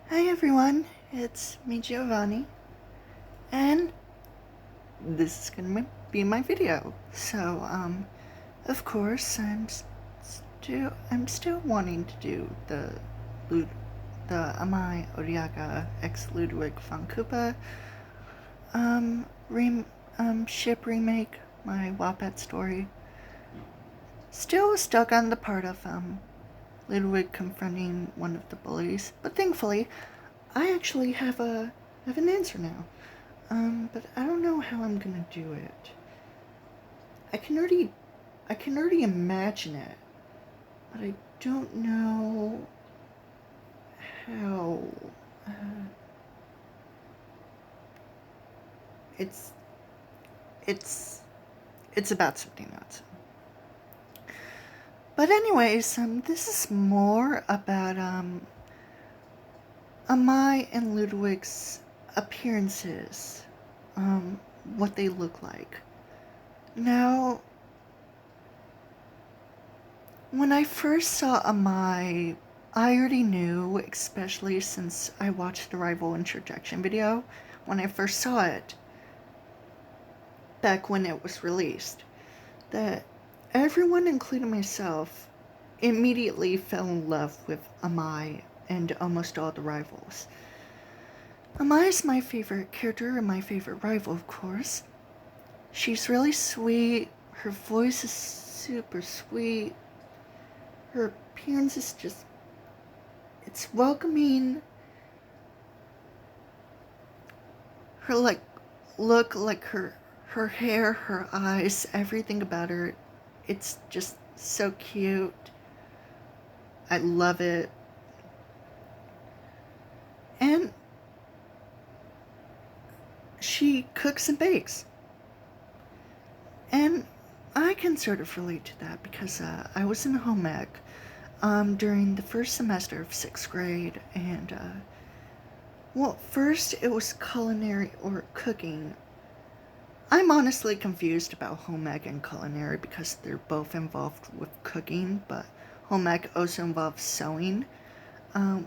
Hi everyone, it's me Giovanni, and this is gonna be my video. So, of course, I'm still wanting to do the Amai Odayaka x Ludwig von Koopa um rem ship remake, my Wattpad story. Still stuck on the part of Ludwig confronting one of the bullies, but thankfully, I actually have an answer now. But I don't know how I'm gonna do it. I can already imagine it, but I don't know how. Uh, it's it's it's about something else. But anyways, this is more about Amai and Ludwig's appearances, what they look like. Now, when I first saw Amai, I already knew, especially since I watched the rival interjection video when I first saw it, back when it was released, that everyone, including myself, immediately fell in love with Amai and almost all the rivals. Amai is my favorite character and my favorite rival, of course. She's really sweet, her voice is super sweet, her appearance is just, it's welcoming. Her her hair, her eyes, everything about her, it's just so cute. I love it. And she cooks and bakes. And I can sort of relate to that because I was in home ec during the first semester of 6th grade, and well, first it was culinary or cooking. I'm honestly confused about home ec and culinary because they're both involved with cooking, but home ec also involves sewing,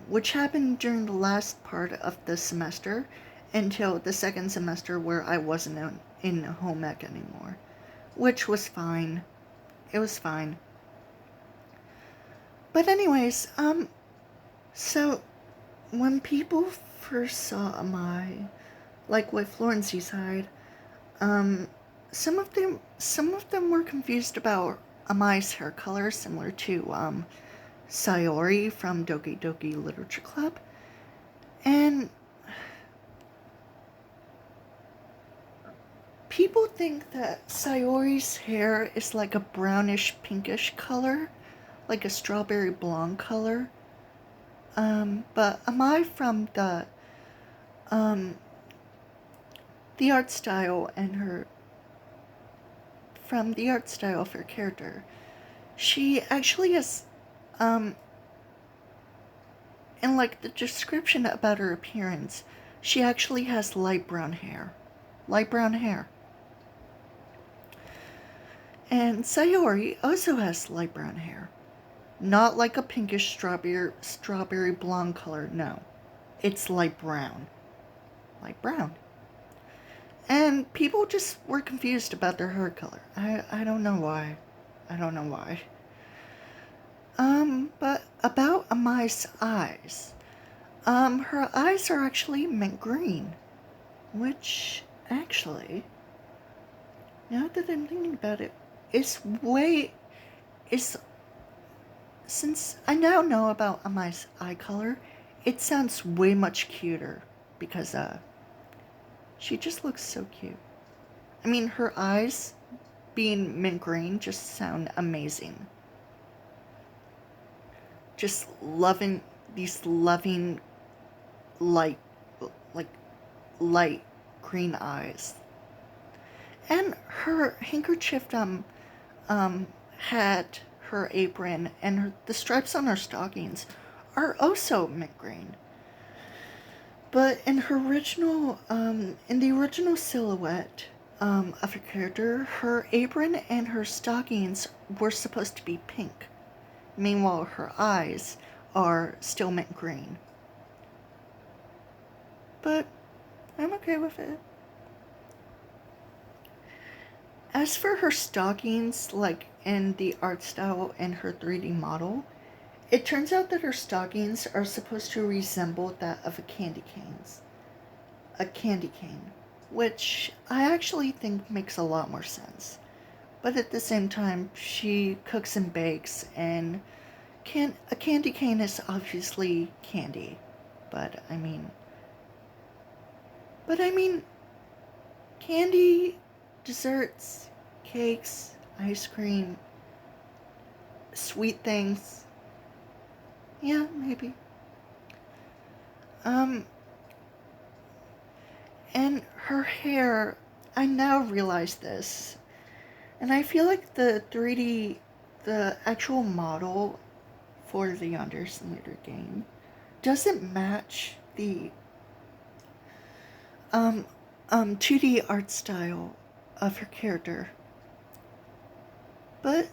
which happened during the last part of the semester until the second semester where I wasn't in home ec anymore, which was fine. It was fine. But anyways, so when people first saw Amai, like with Florence Seaside, um, some of them were confused about Amai's hair color, similar to Sayori from Doki Doki Literature Club, and people think that Sayori's hair is like a brownish pinkish color, like a strawberry blonde color. But Amai um, the art style and her from the art style of her character, she actually has in like the description about her appearance, she actually has light brown hair. Light brown hair. And Sayori also has light brown hair. Not like a pinkish strawberry blonde color, no. It's light brown. Light brown. And people just were confused about their hair color. I don't know why. I don't know why. But about Amai's eyes. Her eyes are actually mint green. Which, actually, now that I'm thinking about it, is, since I now know about Amai's eye color, it sounds way much cuter because, she just looks so cute. I mean, her eyes being mint green just sound amazing. Just loving these loving light, like light green eyes. And her handkerchief had her apron and the stripes on her stockings are also mint green. But in in the original silhouette of her character, her apron and her stockings were supposed to be pink. Meanwhile, her eyes are still mint green. but I'm okay with it. As for her stockings, like in the art style and her 3D model, it turns out that her stockings are supposed to resemble that of a candy cane, which I actually think makes a lot more sense. But at the same time, she cooks and bakes, and a candy cane is obviously candy. But I mean, candy, desserts, cakes, ice cream, sweet things. Yeah, maybe. Um, and her hair, I now realize this, and I feel like the actual model for the Yonder Simulator game doesn't match the 2D art style of her character. But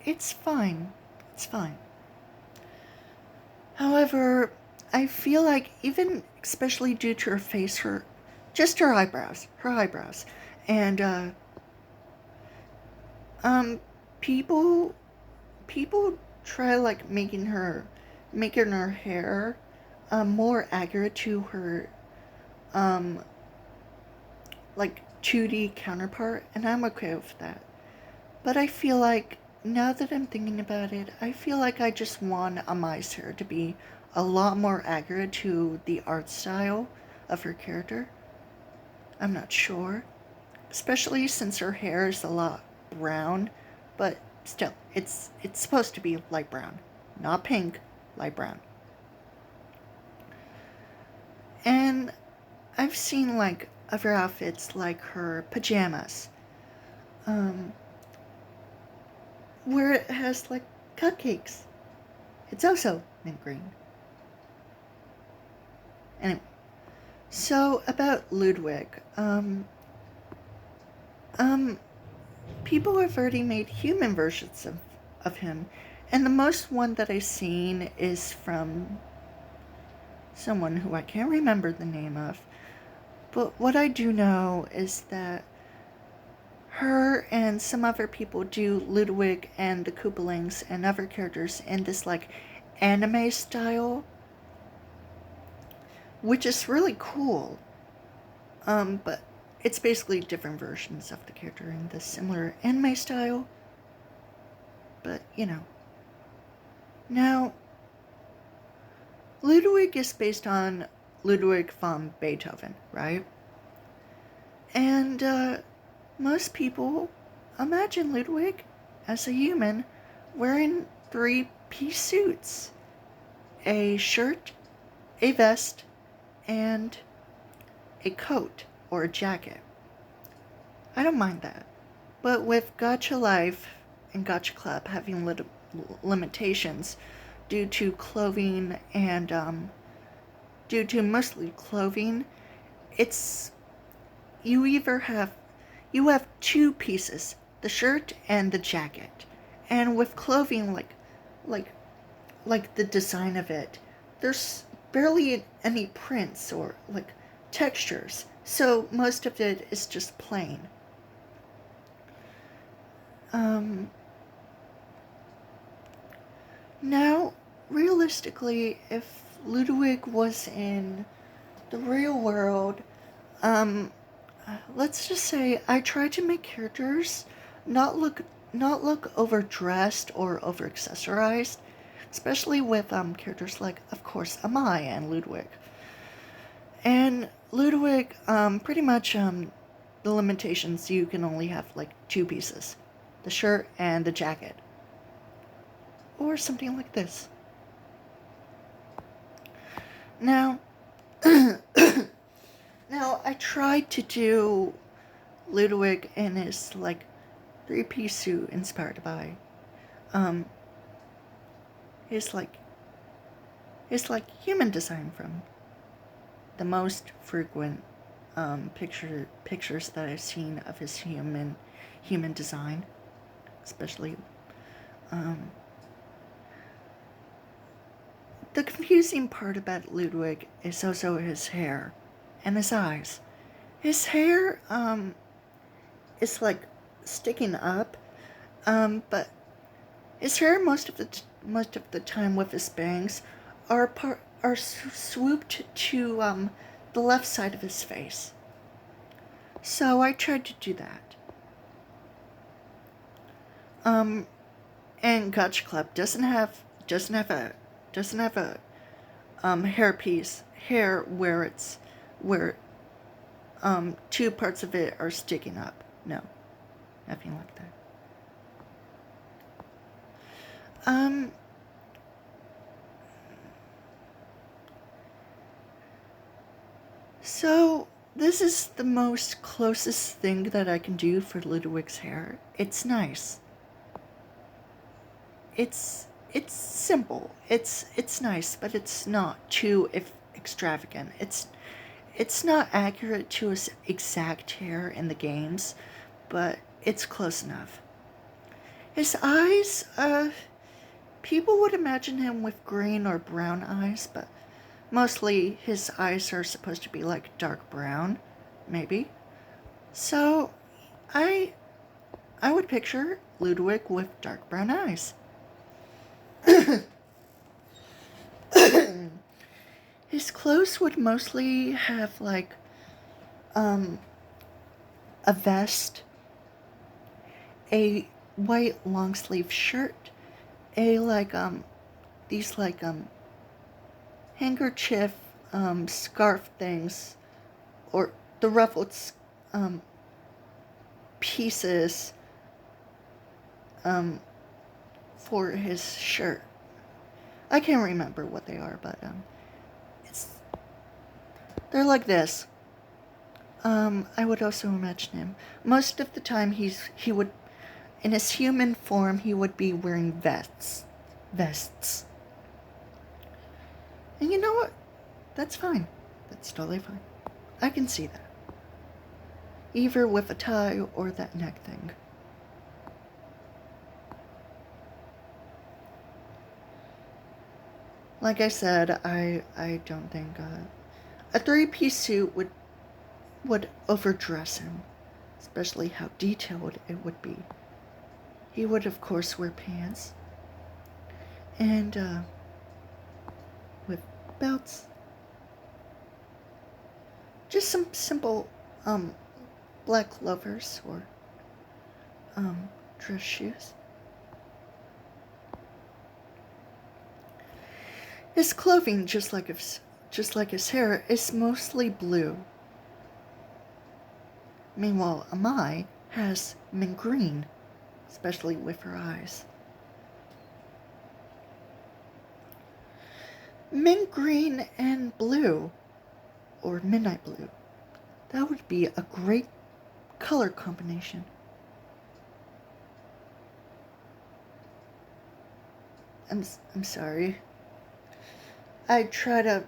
it's fine. It's fine. However, I feel like even especially due to her face, just her eyebrows, and um, people try like making her hair more accurate to her um like 2D counterpart, and I'm okay with that. But I feel like, now that I'm thinking about it, I feel like I just want Amai's hair to be a lot more accurate to the art style of her character. I'm not sure. Especially since her hair is a lot brown, but still, it's supposed to be light brown. Not pink, light brown. And I've seen like other outfits like her pajamas. Um, where it has like cupcakes. It's also mint green. Anyway, so about Ludwig. Um, People have already made human versions of him, and the most one that I've seen is from someone who I can't remember the name of. But what I do know is that her and some other people do Ludwig and the Koopalings and other characters in this like anime style, which is really cool. But it's basically different versions of the character in this similar anime style. But now Ludwig is based on Ludwig von Beethoven, right? And most people imagine Ludwig as a human wearing three-piece suits: a shirt, a vest, and a coat or a jacket. I don't mind that. But with Gacha Life and Gacha Club having limitations due to clothing and due to mostly clothing, it's you have two pieces, the shirt and the jacket. And with clothing like like the design of it, there's barely any prints or like textures. So most of it is just plain. Um Now, realistically, if Ludwig was in the real world, um, let's just say I try to make characters not look not look overdressed or over accessorized, especially with characters like, of course, Amai and Ludwig. And Ludwig, pretty much the limitations, you can only have like two pieces, the shirt and the jacket, or something like this. Now, now I tried to do Ludwig in his like three-piece suit inspired by um his like human design from the most frequent pictures that I've seen of his human design, especially um the confusing part about Ludwig is also his hair, and his eyes. His hair, is like sticking up, but his hair most of the time with his bangs are swooped to the left side of his face. So I tried to do that. And Gotcha Club doesn't have a hair where two parts of it are sticking up. No, nothing like that. So this is the most closest thing that I can do for Ludwig's hair. It's nice. It's simple. It's nice, but it's not too extravagant. It's not accurate to his exact hair in the games, but it's close enough. His eyes, people would imagine him with green or brown eyes, but mostly his eyes are supposed to be like dark brown, maybe. So, I would picture Ludwig with dark brown eyes. His clothes would mostly have like a vest, a white long sleeve shirt, a these handkerchief scarf things, or the ruffled pieces for his shirt. I can't remember what they are, but they're like this. I would also imagine him. Most of the time he would, in his human form, he would be wearing vests. And you know what? That's fine. That's totally fine. I can see that. Either with a tie or that neck thing. Like I said, I don't think a three-piece suit would overdress him, especially how detailed it would be. He would, of course, wear pants and with belts. Just some simple black loafers or dress shoes. His clothing, just like his hair, is mostly blue. Meanwhile, Amai has mint green, especially with her eyes. Mint green and blue, or midnight blue. That would be a great color combination. I'm sorry. I try to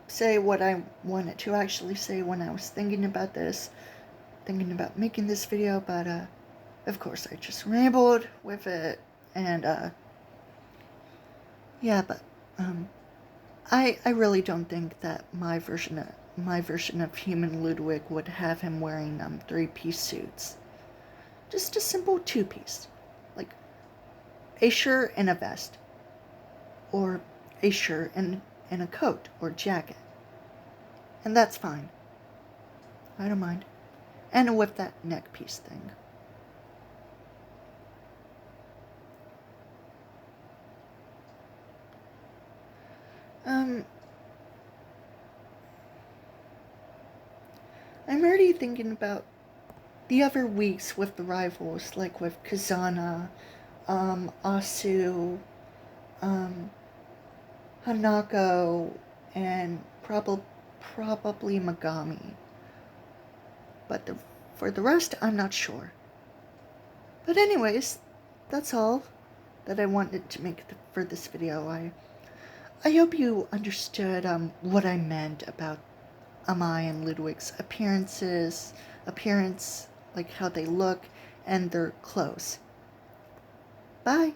say what I wanted to actually say when I was thinking about making this video, but of course I just rambled with it, and yeah, but I really don't think that my version of human Ludwig would have him wearing 3-piece suits. Just a simple 2-piece, like a shirt and a vest, or a shirt and a coat or jacket, and that's fine. I don't mind. And with that neck piece thing. I'm already thinking about the other weeks with the rivals, like with Kazana, Asu, Hanako, and probably Megami. But for the rest, I'm not sure. But anyways, that's all that I wanted to make for this video. I hope you understood what I meant about Amai and Ludwig's appearance, like how they look, and their clothes. Bye!